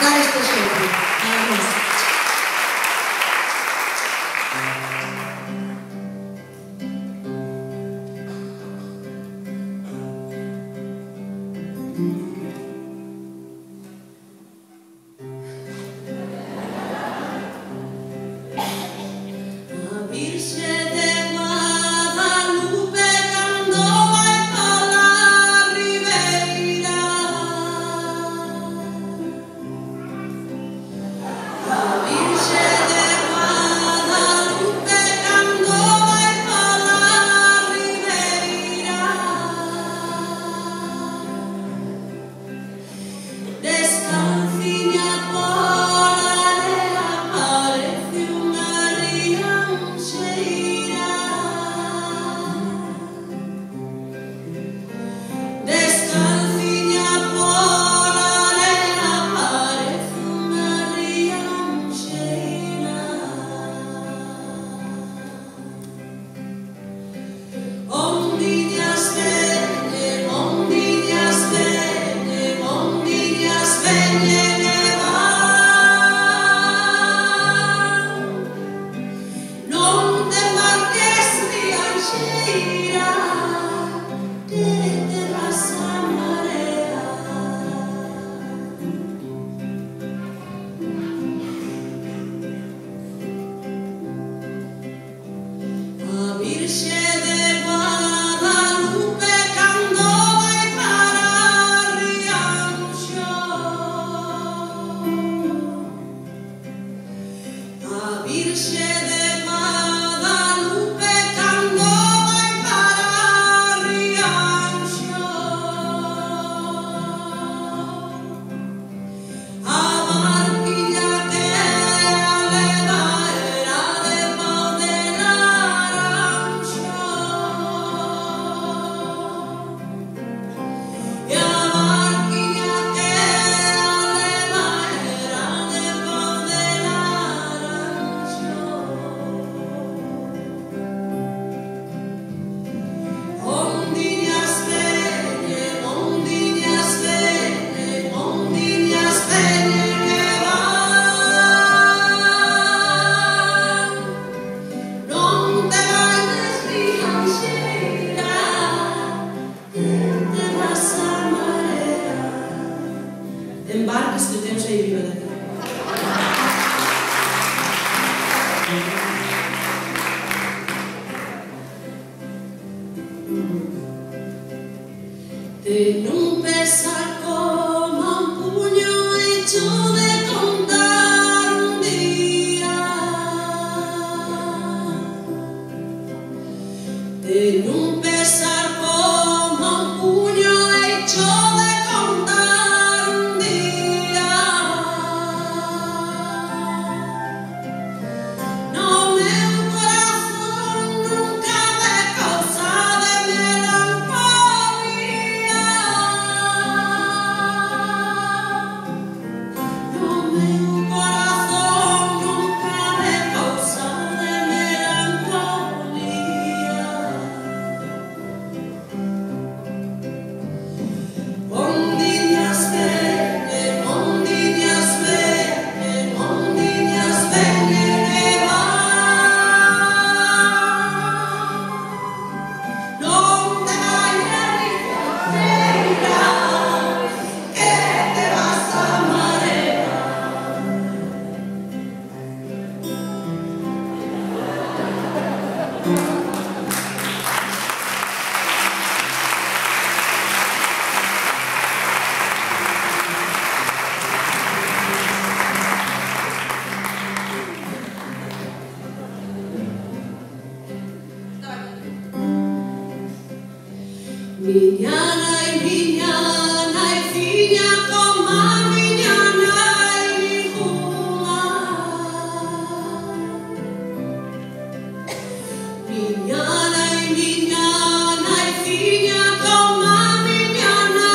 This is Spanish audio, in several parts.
dar este ejemplo. Nada más. En un pesar como un puño hecho de contar un día, en un pesar como un puño hecho de contar un día, no me un corazón nunca de causa de melancolía. Miñana y fiña como miñana y juma. Miñana y fiña como miñana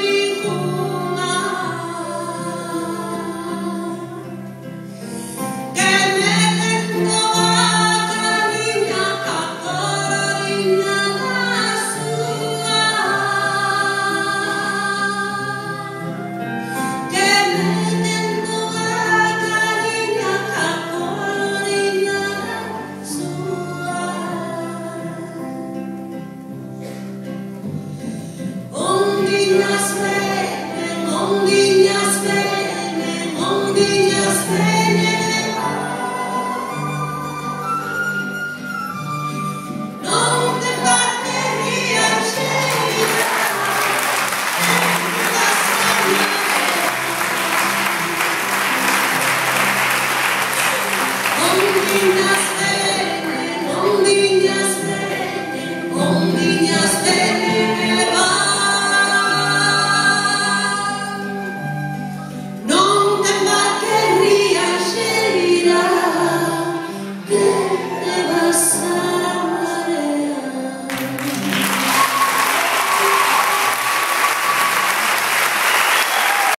y juma. Que me lento a niña catorina. Mondinas bene, mondinas bene, mondinas bene.